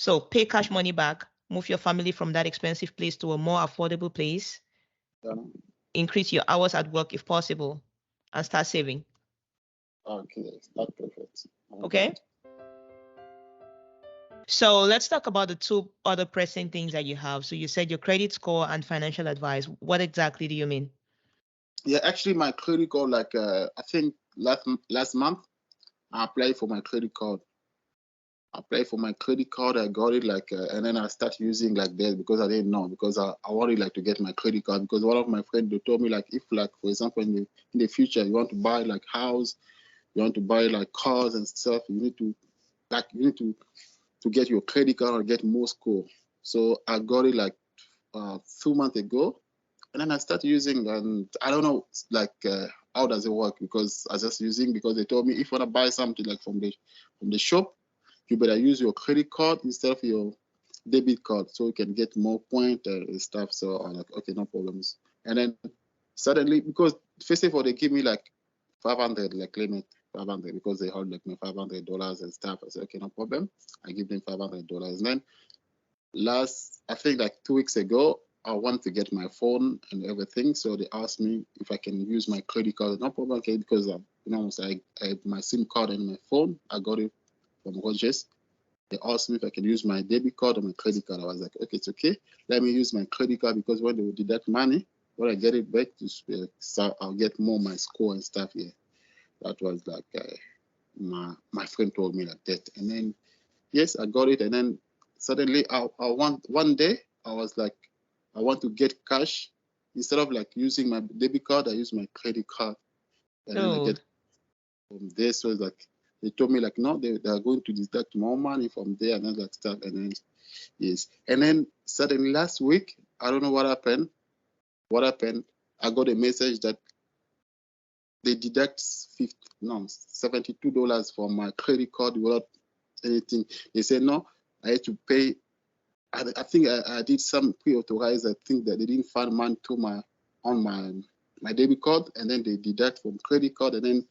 So pay cash money back, move your family from that expensive place to a more affordable place, increase your hours at work if possible, and start saving. Okay, that's perfect. Okay. So let's talk about the two other pressing things that you have. So you said your credit score and financial advice. What exactly do you mean? Yeah, actually, my credit card, like I think last month, I applied for my credit card. I got it like, and then I start using like that because I didn't know, because I wanted like to get my credit card, because one of my friends, they told me like, if like, for example, in the future you want to buy like house, you want to buy like cars and stuff, you need to get your credit card or get more score. So I got it like 2 months ago, and then I started using, and I don't know like how does it work, because I just using, because they told me if you want to buy something like from the shop, you better use your credit card instead of your debit card, so you can get more point and stuff. So I'm like, okay, no problems. And then suddenly, because first of all they give me like 500 like limit, 500, because they hold like my $500 and stuff. I said, okay, no problem. I give them $500. And then I think like 2 weeks ago, I want to get my phone and everything. So they asked me if I can use my credit card. No problem, okay, because I have my SIM card and my phone. I got it from Rogers. They asked me if I can use my debit card or my credit card. I was like, okay, it's okay. Let me use my credit card, because when they will deduct money, when I get it back, so I'll get more my score and stuff here. That was like my friend told me like that. And then yes, I got it. And then suddenly one day I was like, I want to get cash. Instead of like using my debit card, I use my credit card. And then I get from there. So it's like, they told me like, no, they are going to deduct more money from there and all that stuff. And then yes. And then suddenly last week, I don't know what happened. I got a message that they deduct $72 from my credit card without anything. They said no, I had to pay. I think I did some pre-authorized. I think that they didn't find money to my debit card, and then they deduct from credit card, and then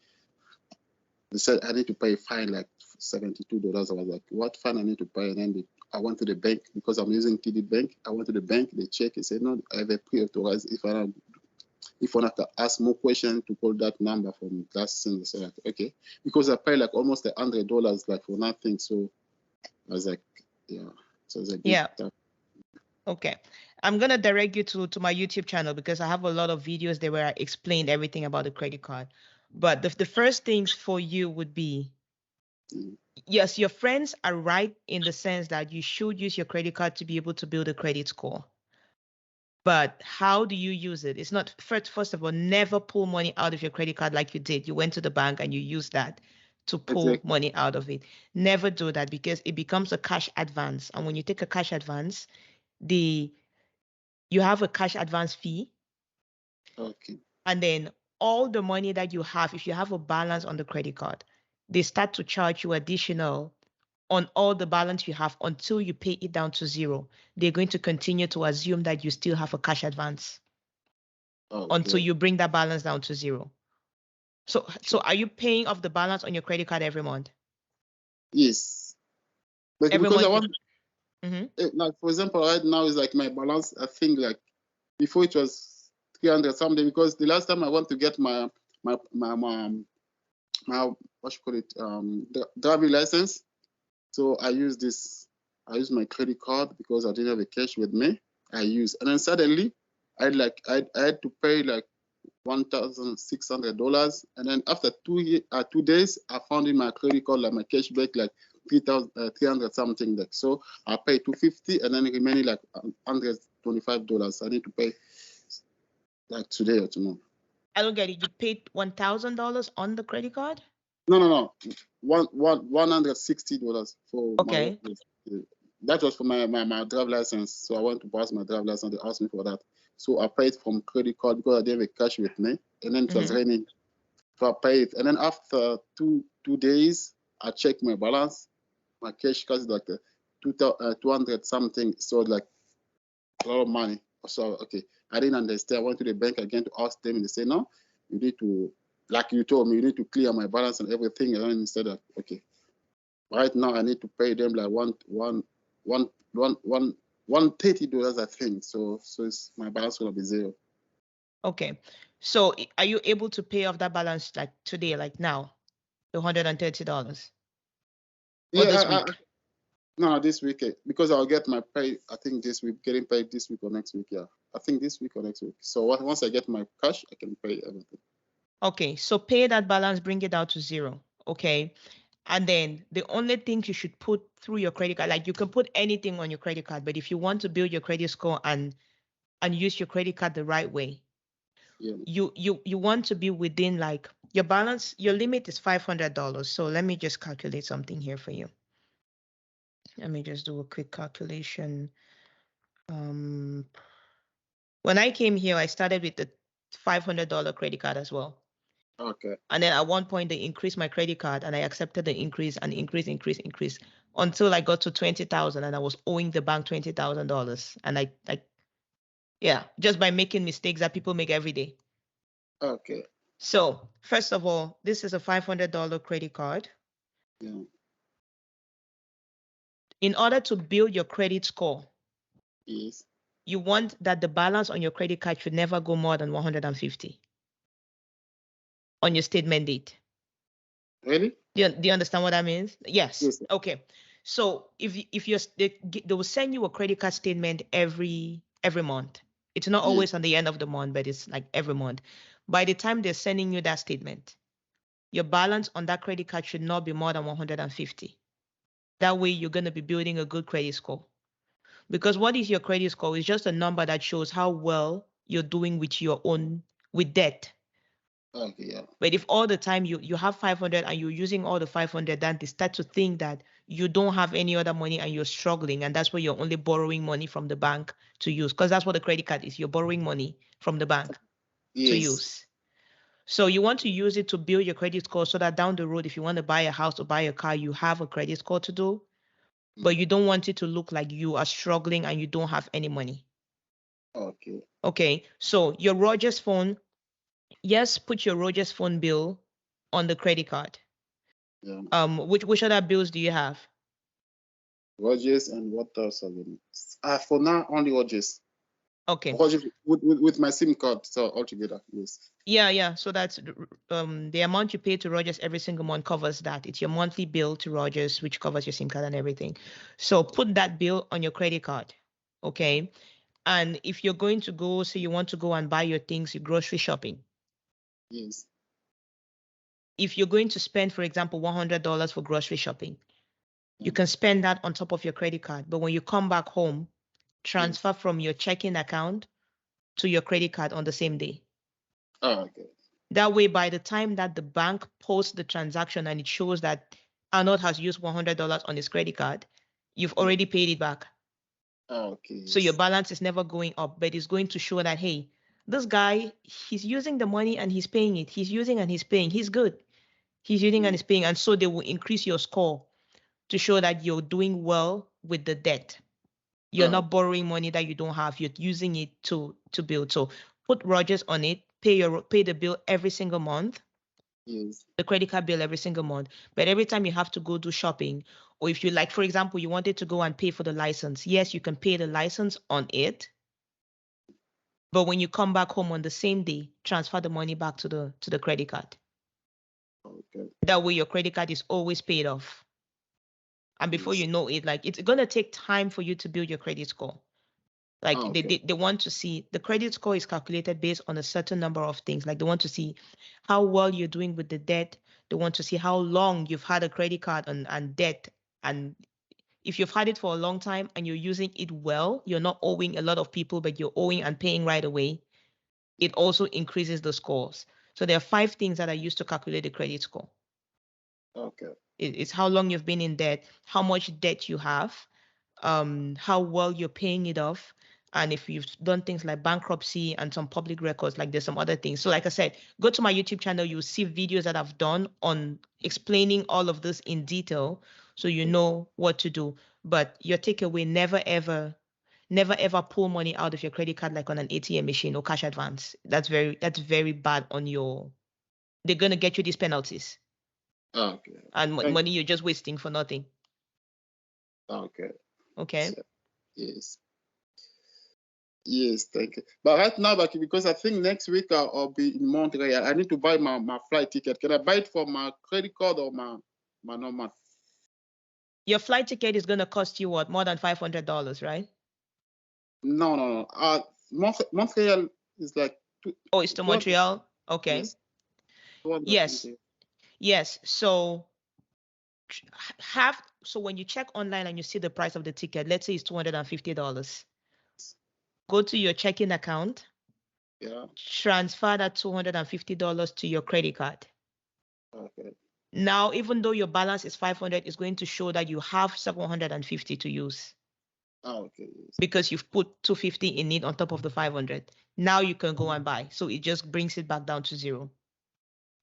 they said I need to pay a fine like $72. I was like, what fine I need to pay? And then I went to the bank, because I'm using TD Bank. I went to the bank, they check, they said no, I have a pre-authorized. If I have to ask more questions, to call that number from last thing, they said like, okay, because I paid like almost $100 like for nothing. So I was like, yeah. So it's like, yeah. Okay. I'm going to direct you to my YouTube channel, because I have a lot of videos there where I explained everything about the credit card. But the first things for you would be, yes, your friends are right in the sense that you should use your credit card to be able to build a credit score. But how do you use it? It's not, first of all, never pull money out of your credit card like you did. You went to the bank and you used that to pull money out of it. Never do that, because it becomes a cash advance. And when you take a cash advance, you have a cash advance fee. Okay. And then all the money that you have, if you have a balance on the credit card, they start to charge you additional on all the balance you have until you pay it down to zero. They're going to continue to assume that you still have a cash advance until you bring that balance down to zero. So are you paying off the balance on your credit card every month? Yes. But every because month. Like for example, right now is like my balance. I think like before it was 300 something, because the last time I went to get my what you call it, the driving license. So I used my credit card, because I didn't have a cash with me. And then suddenly I had to pay like $1,600, and then after 2 days I found in my credit card like my cash back like 300 something. Like, so I paid $250, and then remaining like $125 I need to pay like today or tomorrow. I don't get it. You paid $1,000 on the credit card? No. $160 for okay. That was for my driver license. So I went to pass my driver license. They asked me for that. So I paid from credit card because I didn't have cash with me. And then it was raining. So I paid. And then after two days, I checked my balance. My cash is like 200 something. So like a lot of money. So, okay, I didn't understand. I went to the bank again to ask them, and they say, no, you need to, like you told me, you need to clear my balance and everything. And then instead of, okay, right now I need to pay them like $130, I think. So it's my balance will be zero. Okay. So are you able to pay off that balance like today, like now, the $130? Or Yeah, this week? no, this week, because I'll get my pay. I think this week, getting paid this week or next week. Yeah, I think this week or next week. So once I get my cash, I can pay everything. Okay, so pay that balance, bring it down to zero. Okay. And then the only thing you should put through your credit card, like you can put anything on your credit card, but if you want to build your credit score and use your credit card the right way, Yeah. you want to be within, like, your balance, your limit is $500. So let me just calculate something here for you. Let me just do a quick calculation. When I came here, I started with the $500 credit card as well. Okay. And then at one point they increased my credit card, and I accepted the increase and increase until I got to 20,000, and I was owing the bank $20,000. And I yeah, just by making mistakes that people make every day. Okay. So first of all, this is a $500 credit card. Yeah. In order to build your credit score, Yes. you want that the balance on your credit card should never go more than 150 on your statement date. Really? Do you understand what that means? Yes. Yes. Okay. So if you're they will send you a credit card statement every month. It's not always on the end of the month, but it's like every month. By the time they're sending you that statement, your balance on that credit card should not be more than 150. That way you're going to be building a good credit score. Because what is your credit score? It's just a number that shows how well you're doing with debt. Okay, yeah. But if all the time you have 500 and you're using all the 500, then they start to think that you don't have any other money and you're struggling, and that's where you're only borrowing money from the bank to use, because that's what the credit card is. You're borrowing money from the bank to use. So you want to use it to build your credit score so that down the road, if you want to buy a house or buy a car, you have a credit score to do. But you don't want it to look like you are struggling and you don't have any money. Okay. Okay. So your Rogers phone, yes, put your Rogers phone bill on the credit card. Yeah. Which other bills do you have? Rogers and what else again? For now, only Rogers. Okay. Rogers with my SIM card, so altogether, yes. Yeah. So that's the amount you pay to Rogers every single month covers that. It's your monthly bill to Rogers, which covers your SIM card and everything. So put that bill on your credit card. Okay. And if you're going to go, say you want to go and buy your things, your grocery shopping. Yes. If you're going to spend, for example, $100 for grocery shopping, you can spend that on top of your credit card. But when you come back home, transfer from your checking account to your credit card on the same day. Oh, okay. That way, by the time that the bank posts the transaction and it shows that Arnold has used $100 on his credit card, you've already paid it back. Oh, okay. So your balance is never going up, but it's going to show that, hey, this guy, he's using the money and he's paying it. He's using and he's paying. He's good. He's using and he's paying. And so they will increase your score to show that you're doing well with the debt. You're not borrowing money that you don't have. You're using it to build. So put Rogers on it. Pay the bill every single month. Yes. The credit card bill every single month. But every time you have to go do shopping, or if you, like, for example, you wanted to go and pay for the license, yes, you can pay the license on it. But when you come back home on the same day, transfer the money back to the credit card. Okay. That way your credit card is always paid off. And before you know it, like, it's gonna take time for you to build your credit score. Like they want to see, the credit score is calculated based on a certain number of things. Like they want to see how well you're doing with the debt. They want to see how long you've had a credit card and debt. And if you've had it for a long time and you're using it well, you're not owing a lot of people, but you're owing and paying right away, it also increases the scores. So there are 5 things that are used to calculate the credit score. Okay. It's how long you've been in debt, how much debt you have, how well you're paying it off, and if you've done things like bankruptcy and some public records, like there's some other things. So like I said, go to my YouTube channel, you'll see videos that I've done on explaining all of this in detail so you know what to do. But your takeaway, never ever pull money out of your credit card like on an ATM machine or cash advance. That's very bad on your, they're going to get you these penalties. Okay. And money you're just wasting for nothing. Okay. Okay. So, yes. Yes, thank you. But right now, because I think next week I'll be in Montreal, I need to buy my flight ticket. Can I buy it from my credit card or my normal? Your flight ticket is going to cost you what? More than $500, right? No. Montreal is like Oh, it's to 200. Montreal? Okay. Yes, 200 Yes. something. Yes. So so when you check online and you see the price of the ticket, let's say it's $250. Go to your checking account, Yeah. transfer that $250 to your credit card. Okay. Now, even though your balance is 500, it's going to show that you have 750 to use Okay. Yes. because you've put 250 in it on top of the 500. Now you can go and buy. So it just brings it back down to zero.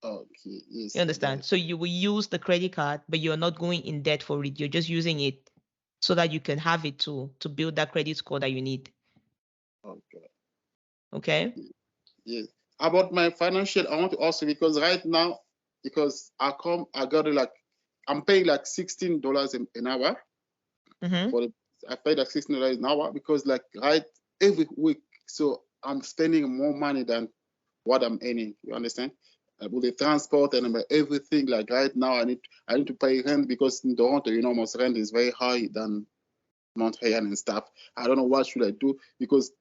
Okay. Yes. You understand? So you will use the credit card, but you're not going in debt for it. You're just using it so that you can have it to build that credit score that you need. Okay. Okay. Yes. About my financial, I want to ask you because right now, because I got it like I'm paying like $16 an hour Mm-hmm. I pay like $16 an hour because like every week, so I'm spending more money than what I'm earning. You understand? With the transport and everything, like right now, I need to pay rent because in Toronto, most rent is very high than Montreal and stuff. I don't know what should I do because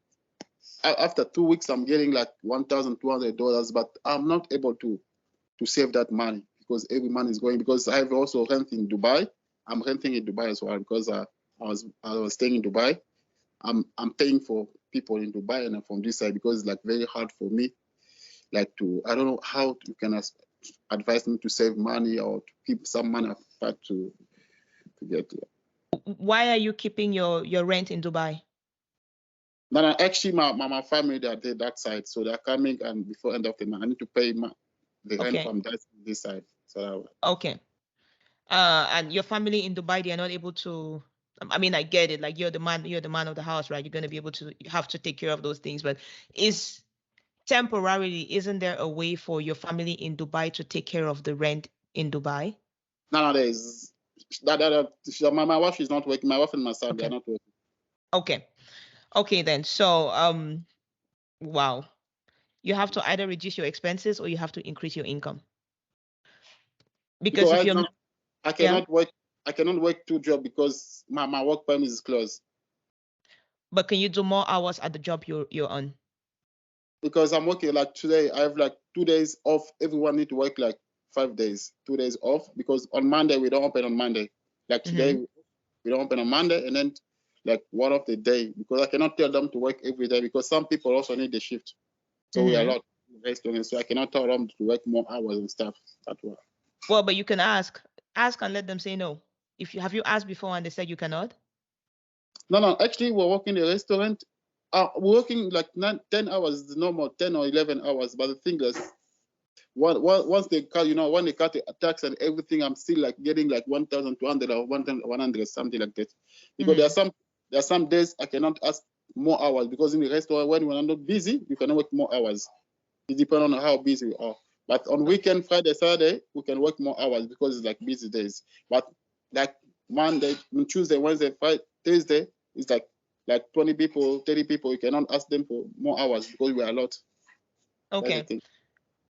after 2 weeks, I'm getting like $1,200, but I'm not able to save that money because every money is going. Because I've also rent in Dubai. I'm renting in Dubai as well because I was staying in Dubai. I'm paying for people in Dubai and from this side because it's like very hard for me. Like I don't know how you can advise me to save money or to keep some money apart to get here. Why are you keeping your rent in Dubai? No, actually, my family they are there that side, so they're coming, and before end of the month, I need to pay the rent Okay. from this side. So Okay. And your family in Dubai, they are not able to. I mean, I get it. Like you're the man of the house, right? You're gonna be able to. You have to take care of those things. But temporarily, isn't there a way for your family in Dubai to take care of the rent in Dubai? nowadays, my wife is not working. My wife and my son they are Okay. not working. Okay. Okay then. So wow. You have to either reduce your expenses or you have to increase your income. Because Because if right you're now I yeah, cannot work. I cannot work 2 jobs because my work permit is closed. but can you do more hours at the job you're on? Because I'm working like today, I have like 2 days off. Everyone need to work like 5 days, 2 days off because on Monday we don't open on Monday. Like today Mm-hmm. we don't open on Monday, and then like one of the day because I cannot tell them to work every day because some people also need the shift. So we are a Mm-hmm. lot of restaurants, so I cannot tell them to work more hours and stuff. That way. Well, but you can ask and let them say no. If you have you asked before and they said you cannot? No. Actually, we're working in a restaurant. We're working like 10 hours, the normal 10 or 11 hours. But the thing is, once they cut, when they cut the tax and everything, I'm still like getting like 1,200 or 1,100 something like that. Because Mm-hmm. there are some days I cannot ask more hours because in the restaurant when we're not busy, you can work more hours. It depends on how busy we are. But on weekend, Friday, Saturday, we can work more hours because it's like busy days. But like Monday, Tuesday, Wednesday, Friday, Thursday, it's like 20 people, 30 people. You cannot ask them for more hours because we are a lot. That's the Okay. thing.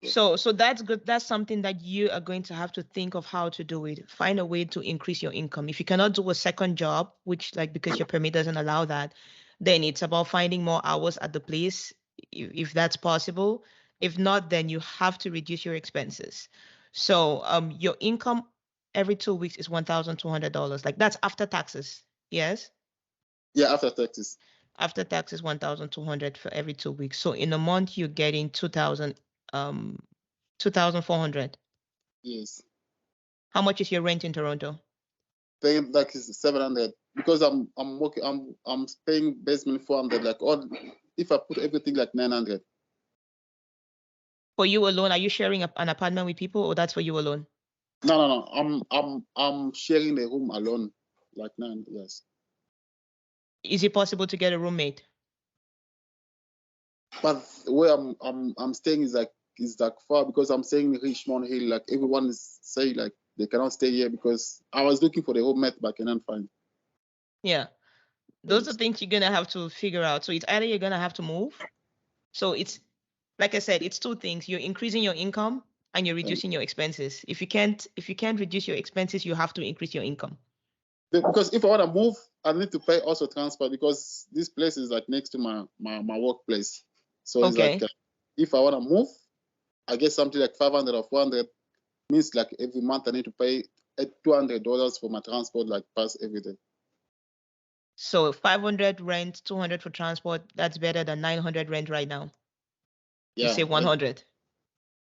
Yeah. So that's good. That's something that you are going to have to think of how to do it. Find a way to increase your income. If you cannot do a second job, which like because your permit doesn't allow that, then it's about finding more hours at the place if that's possible. If not, then you have to reduce your expenses. So your income every 2 weeks is $1,200. Like that's after taxes. Yes. Yeah, after taxes. After taxes, 1,200 for every 2 weeks. So in a month, you're getting 2,400. Yes. How much is your rent in Toronto? Paying like 700 because I'm working. I'm paying basement 400. Like all, if I put everything like 900. For you alone, are you sharing an apartment with people, or that's for you alone? No. I'm sharing the room alone. Like 9 years. Is it possible to get a roommate? But where I'm staying is like far because I'm staying in Richmond Hill. Like everyone is saying like they cannot stay here because I was looking for the roommate but I cannot find. Yeah. Those are things you're gonna have to figure out. So it's either you're gonna have to move. So it's like I said, it's two things. You're increasing your income and you're reducing your expenses. If you can't reduce your expenses, you have to increase your income. Because if I want to move, I need to pay also transport because this place is like next to my workplace. So it's Okay. like if I want to move, I get something like 500 or 400. Means like every month I need to pay $200 for my transport, like pass every day. So 500 rent, 200 for transport. That's better than 900 rent right now. Yeah. You save 100.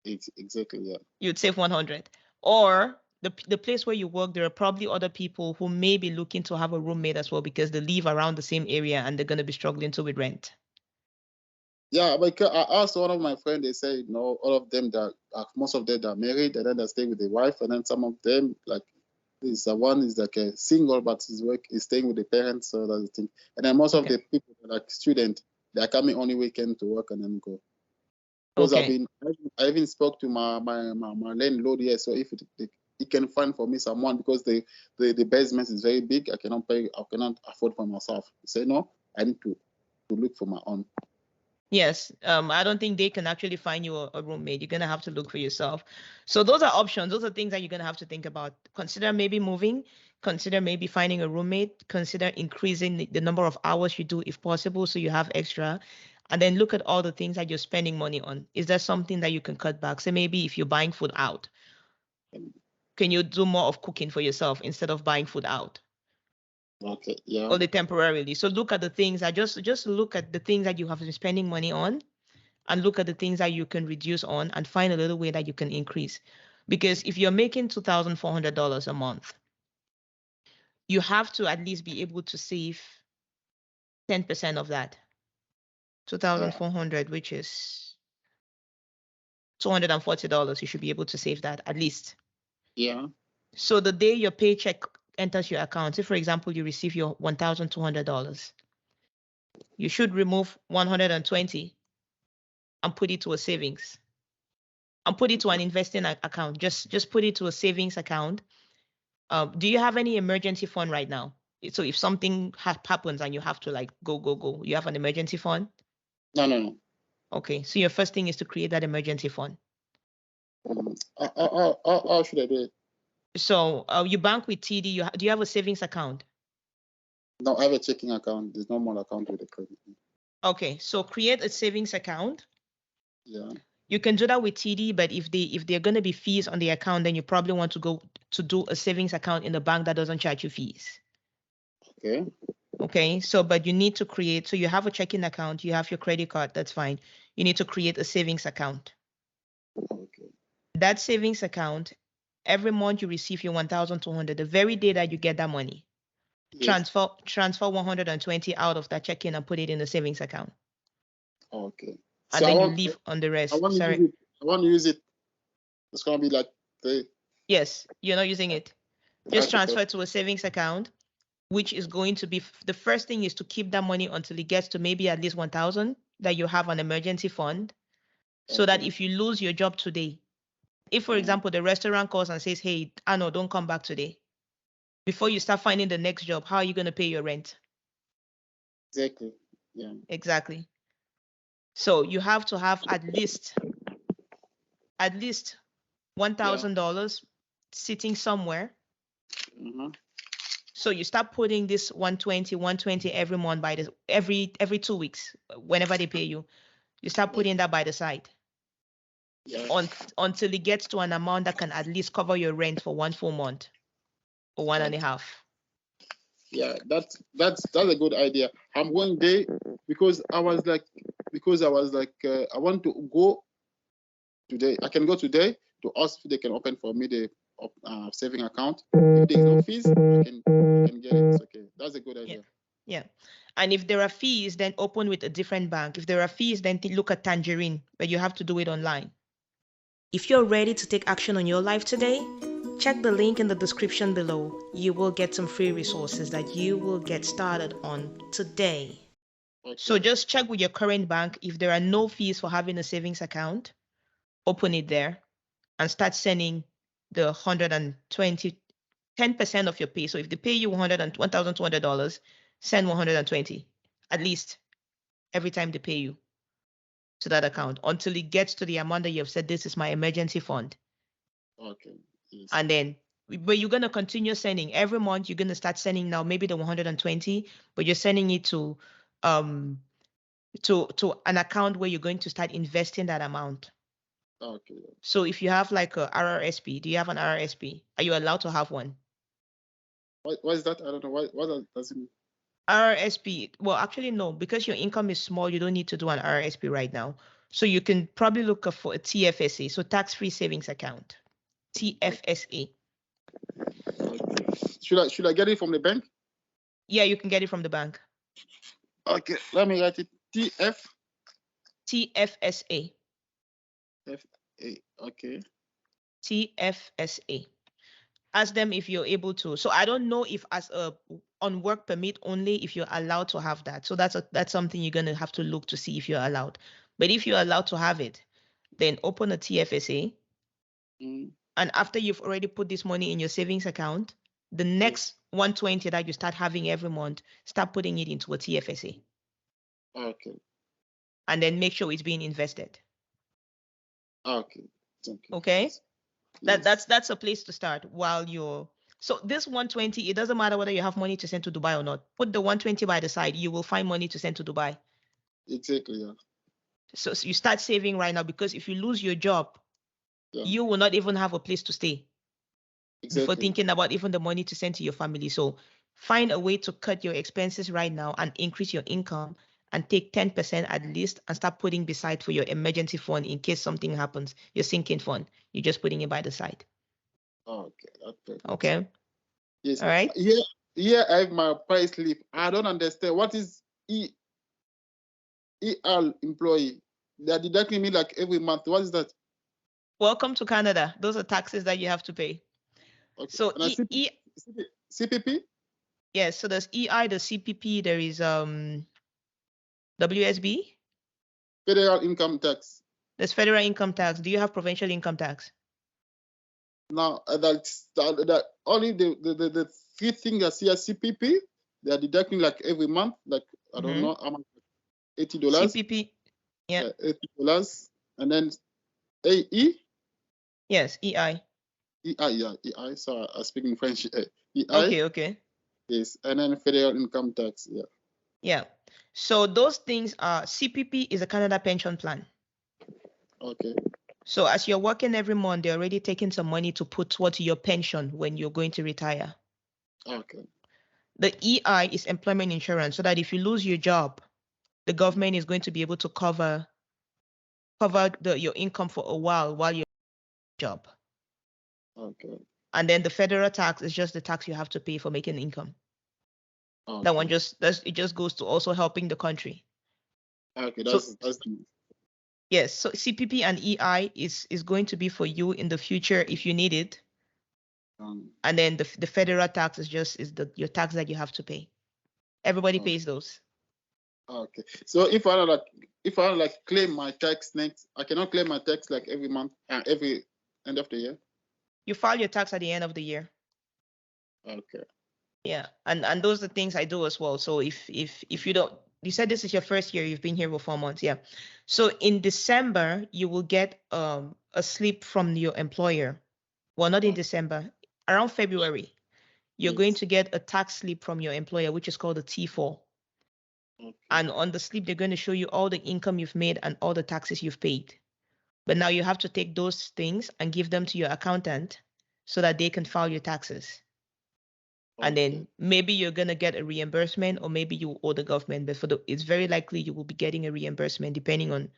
Exactly. Yeah. You'd save 100. Or the place where you work, there are probably other people who may be looking to have a roommate as well because they live around the same area and they're going to be struggling too with rent. Yeah, because I asked one of my friends, they say, no, all of them, most of them are married and then they stay with the wife. And then some of them, like, one is like a single, but he's staying with the parents. So that's the thing. And then most of the people, like students, they're coming only weekend to work and then go. Because I even spoke to my landlord here. So if he can find for me someone, because the basement is very big, I cannot afford for myself. He said, no, I need to look for my own. Yes, I don't think they can actually find you a roommate. You're gonna have to look for yourself. So those are options. Those are things that you're gonna have to think about. Consider maybe moving. Consider maybe finding a roommate. Consider increasing the number of hours you do if possible, so you have extra. And then look at all the things that you're spending money on. Is there something that you can cut back? So maybe if you're buying food out, can you do more of cooking for yourself instead of buying food out? Okay, yeah. Only temporarily. So look at the things that just look at the things that you have been spending money on and look at the things that you can reduce on and find a little way that you can increase. Because if you're making $2,400 a month, you have to at least be able to save 10% of that. 2,400, which is $240. You should be able to save that at least. Yeah. So the day your paycheck enters your account, if for example you receive your $1,200, you should remove 120 and put it to a savings and put it to an investing account. Just put it to a savings account. Do you have any emergency fund right now? So if something happens and you have to like go, you have an emergency fund? No. Okay, so your first thing is to create that emergency fund. How should I do it? So you bank with TD. Do you have a savings account? No, I have a checking account. There's no more account with a credit. Okay, so create a savings account. Yeah. You can do that with TD, but if there are going to be fees on the account, then you probably want to go to do a savings account in the bank that doesn't charge you fees. Okay. Okay, so but you need to create, so you have a checking account, you have your credit card, that's fine. You need to create a savings account. Okay. That savings account, every month you receive your 1,200, the very day that you get that money, yes. transfer 120 out of that checking and put it in the savings account. Okay. And so then you leave on the rest. I want to use it. It's going to be like Yes, you're not using it. Just transfer to a savings account, which is going to be, the first thing is to keep that money until it gets to maybe at least 1,000 that you have an emergency fund. So that if you lose your job today, if for example, the restaurant calls and says, hey, Arno, don't come back today. Before you start finding the next job, how are you going to pay your rent? Exactly. Yeah. Exactly. So you have to have at least $1,000 sitting somewhere. Mm-hmm. So you start putting this 120 every month every 2 weeks, whenever they pay you, you start putting that by the side. Yeah. Until it gets to an amount that can at least cover your rent for 1 full month or 1.5. Yeah, that's a good idea. I'm going there because I was like, I want to go today. I can go today to ask if they can open for me the saving account. If there's no fees, I can get it. It's okay. That's a good idea. Yeah. And if there are fees, then open with a different bank. If there are fees, then look at Tangerine, but you have to do it online. If you're ready to take action on your life today, check the link in the description below. You will get some free resources that you will get started on today. Okay. So just check with your current bank. If there are no fees for having a savings account, open it there and start sending the 120, 10% of your pay. So if they pay you $1,200, send 120 at least every time they pay you to that account until it gets to the amount that you have said, this is my emergency fund. Okay. Yes. And then, but you're going to continue sending every month. You're going to start sending now, maybe the 120, but you're sending it to an account where you're going to start investing that amount. Okay. So if you have like a RRSP, do you have an RRSP? Are you allowed to have one? What is that? I don't know. What does it mean? RRSP, well, actually, no, because your income is small, you don't need to do an RRSP right now. So you can probably look for a TFSA, so tax-free savings account, TFSA. Okay. Should I get it from the bank? Yeah, you can get it from the bank. Okay, let me write it. TFSA. Okay. TFSA. Ask them if you're able to. So I don't know if as a on work permit only if you're allowed to have that. So that's something you're gonna have to look to see if you're allowed. But if you're allowed to have it, then open a TFSA. And after you've already put this money in your savings account, the next 120 that you start having every month, start putting it into a TFSA. Okay. And then make sure it's being invested. Okay. Thank you. Okay. Yes. That's a place to start while you're. So this 120, it doesn't matter whether you have money to send to Dubai or not. Put the 120 by the side. You will find money to send to Dubai. Exactly. Yeah. So you start saving right now, because if you lose your job, you will not even have a place to stay. Before thinking about even the money to send to your family. So find a way to cut your expenses right now and increase your income, and take 10% at least and start putting beside for your emergency fund in case something happens. Your sinking fund, you're just putting it by the side. Okay. Okay. Yes. All right. Here I have my pay slip. I don't understand. What is EL employee? They're deducting me like every month. What is that? Welcome to Canada. Those are taxes that you have to pay. Okay. So CPP? Yes, so there's EI, the CPP, there is WSB. Federal income tax. There's federal income tax. Do you have provincial income tax? Now that only the three things I see as CPP, they are deducting like every month, like I don't know how much, $80. CPP, yeah. $80, and then AE. Yes, EI. EI, yeah, EI. So I speak in French. EI. Okay. Yes, and then federal income tax. Yeah. Yeah. So those things are CPP is a Canada pension plan. Okay. So as you're working every month, they're already taking some money to put towards your pension when you're going to retire. Okay. The EI is employment insurance, so that if you lose your job, the government is going to be able to cover your income for a while you're in job. Okay. And then the federal tax is just the tax you have to pay for making income. Okay. That one it just goes to also helping the country. Okay, that's yes. So CPP and EI is going to be for you in the future if you need it. And then the federal tax is just your tax that you have to pay. Everybody pays those. Okay. So if I like claim my tax next, I cannot claim my tax like every month, every end of the year. You file your tax at the end of the year. Okay. Yeah, and those are the things I do as well. So if you don't, you said this is your first year, you've been here for 4 months, yeah. So in December you will get a slip from your employer. Well, not in December, around February, you're going to get a tax slip from your employer, which is called a T4. Okay. And on the slip, they're going to show you all the income you've made and all the taxes you've paid. But now you have to take those things and give them to your accountant so that they can file your taxes. Okay. And then maybe you're going to get a reimbursement, or maybe you owe the government, but it's very likely you will be getting a reimbursement depending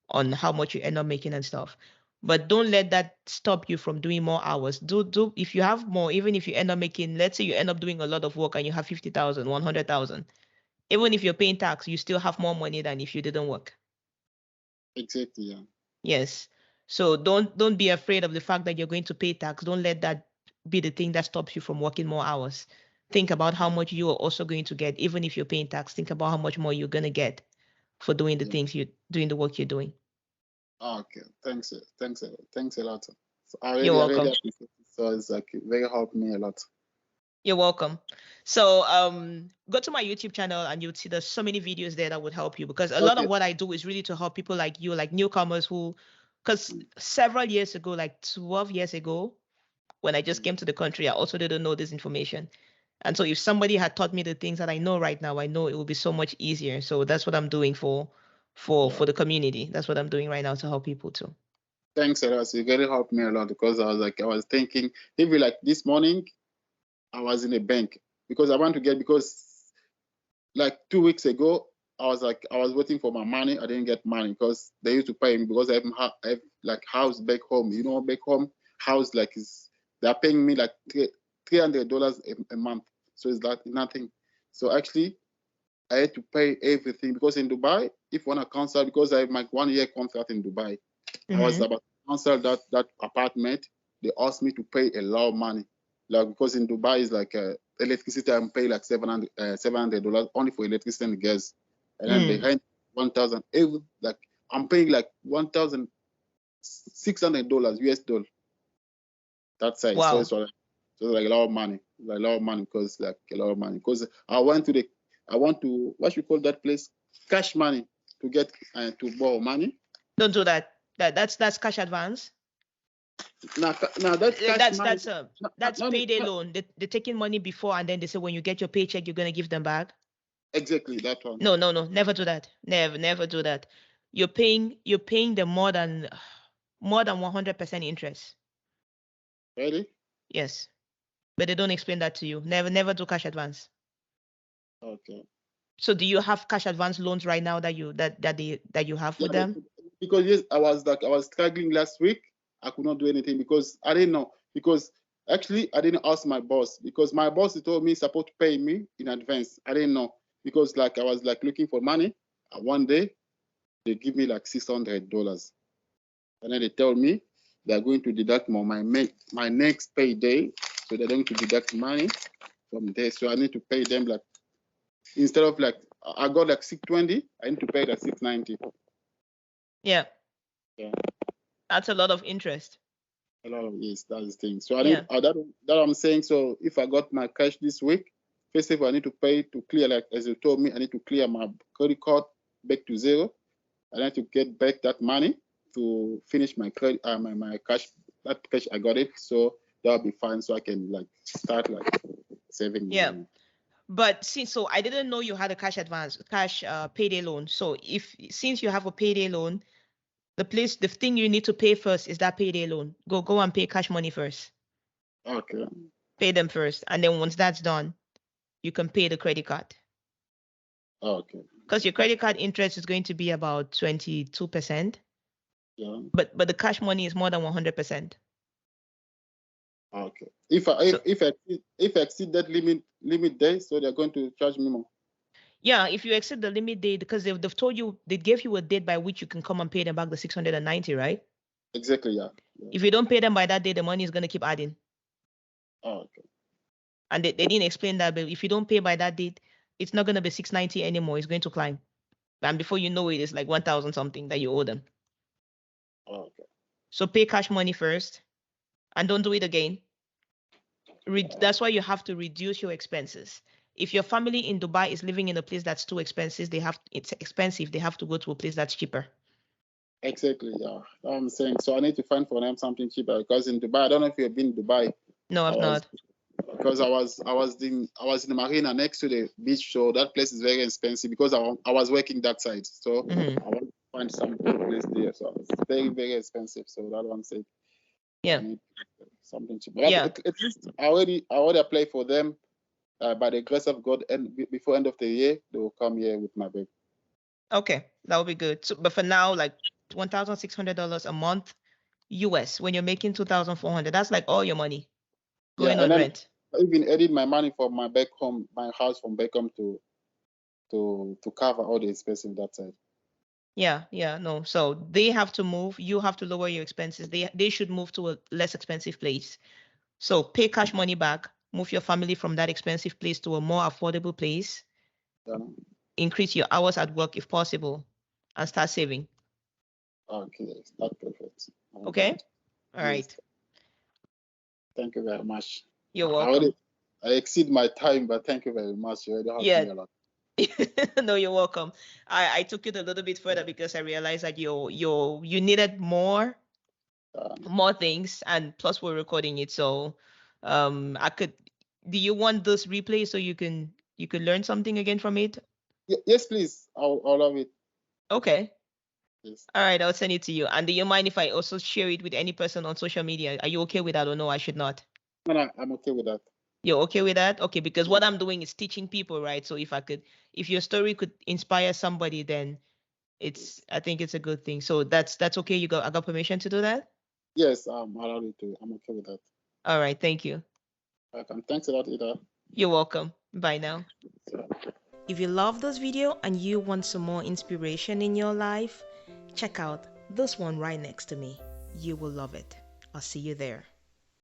on how much you end up making and stuff. But don't let that stop you from doing more hours. Do if you have more, even if you end up making, let's say you end up doing a lot of work and you have 50,000, 100,000, even if you're paying tax, you still have more money than if you didn't work. Exactly, yeah. Yes. So don't be afraid of the fact that you're going to pay tax. Don't let that be the thing that stops you from working more hours. Think about how much you are also going to get, even if you're paying tax. Think about how much more you're going to get for doing the things doing the work you're doing. Okay, thanks a lot. So I You're welcome. really appreciate it. So it's like very helped me a lot. You're welcome. So go to my YouTube channel and you'll see there's so many videos there that would help you, because a lot of Okay. what I do is really to help people like you, like newcomers who, because several years ago, like 12 years ago, when I just came to the country, I also didn't know this information. And so if somebody had taught me the things that I know right now, I know it would be so much easier. So that's what I'm doing for the community. That's what I'm doing right now to help people too. Thanks a lot. You really helped me a lot, because I was thinking, maybe like this morning, I was in a bank because I want to get, because like 2 weeks ago, I was waiting for my money. I didn't get money because they used to pay me, because I have like house back home. You know, back home house like they're paying me like $300 a month. So it's like nothing. So actually, I had to pay everything, because in Dubai, if you want to cancel, because I have my 1 year contract in Dubai, I was about to cancel that apartment. They asked me to pay a lot of money, like, because in Dubai is like electricity, I'm paying like $700 only for electricity and gas, and then they hand 1,000 every, like I'm paying like $1,600 US dollar. That size. Wow. So it's like a lot of money, like a lot of money, because like a lot of money, because I want to what you call that place, cash money, to get to borrow money. Don't do that. That's cash advance. Now that's cash money. That's payday loan. They're taking money before, and then they say when you get your paycheck, you're gonna give them back. Exactly that one. No, never do that. Never do that. You're paying them more than 100% interest. Really? Yes, but they don't explain that to you. Never do cash advance. Okay. So do you have cash advance loans right now that you have with them? Because yes, I was struggling last week. I could not do anything because I didn't know. Because actually I didn't ask my boss, because my boss told me supposed to pay me in advance. I didn't know, because like I was like looking for money. One day they give me like $600, and then they tell me they're going to deduct my next payday. So they're going to deduct money from there. So I need to pay them like, instead of like I got like 620, I need to pay like 690. Yeah. Yeah. That's a lot of interest. A lot of, yes, that's the thing. So I need that I'm saying. So if I got my cash this week, first of all, I need to pay to clear, like as you told me, I need to clear my credit card back to zero. I need to get back that money to finish my credit, my cash. That cash I got it, so that'll be fine. So I can like start like saving. Yeah. But so I didn't know you had a cash payday loan. So since you have a payday loan, the thing you need to pay first is that payday loan. Go and pay cash money first. Okay. Pay them first, and then once that's done, you can pay the credit card. Okay. Because your credit card interest is going to be about 22%. Yeah. But the cash money is more than 100%. Okay. If I exceed that limit day, so they're going to charge me more. Yeah, if you exceed the limit date, because they've told you, they gave you a date by which you can come and pay them back the 690, right? Exactly, yeah. If you don't pay them by that day, the money is going to keep adding. Oh, okay. And they didn't explain that, but if you don't pay by that date, it's not going to be 690 anymore. It's going to climb. And before you know it, it's like 1,000 something that you owe them. Oh, okay. So pay cash money first and don't do it again. That's why you have to reduce your expenses. If your family in Dubai is living in a place that's too expensive, it's expensive. They have to go to a place that's cheaper. Exactly, yeah. I'm saying, so I need to find for them something cheaper, because in Dubai, I don't know if you've been to Dubai. No, I've not. Because I was in the marina next to the beach, so that place is very expensive, because I was working that side. So I want to find some good place there. So it's very, very expensive. So that one said, yeah, I need something cheaper. Yeah. At least I already applied for them. By the grace of God, and before end of the year, they will come here with my baby. Okay, that would be good. So, but for now, like $1,600 a month US, when you're making 2,400, that's like all your money going on rent. I even added my money from my back home, my house from back home to cover all the expenses that side. Yeah, no. So they have to move. You have to lower your expenses. They should move to a less expensive place. So pay cash money back, move your family from that expensive place to a more affordable place. Yeah. Increase your hours at work if possible, and start saving. Okay, that's perfect. Okay. All right. Thank you very much. You're welcome. I exceed my time, but thank you very much. You already helped Yeah. me a lot. No, you're welcome. I took it a little bit further because I realized that you needed more things, and plus we're recording it, so I could. Do you want this replay so you could learn something again from it? Yes, please. I'll love it. Okay. Yes. All right, I'll send it to you. And do you mind if I also share it with any person on social media? Are you okay with that, or no, I should not? No, I'm okay with that. You're okay with that? Okay, because what I'm doing is teaching people, right? So if your story could inspire somebody, then I think it's a good thing. So that's okay. I got permission to do that? Yes, I'm allowed to. I'm okay with that. All right, thank you. Welcome. Thanks a lot, Ida. You're welcome. Bye now. So, If you love this video and you want some more inspiration in your life, check out this one right next to me. You will love it. I'll see you there.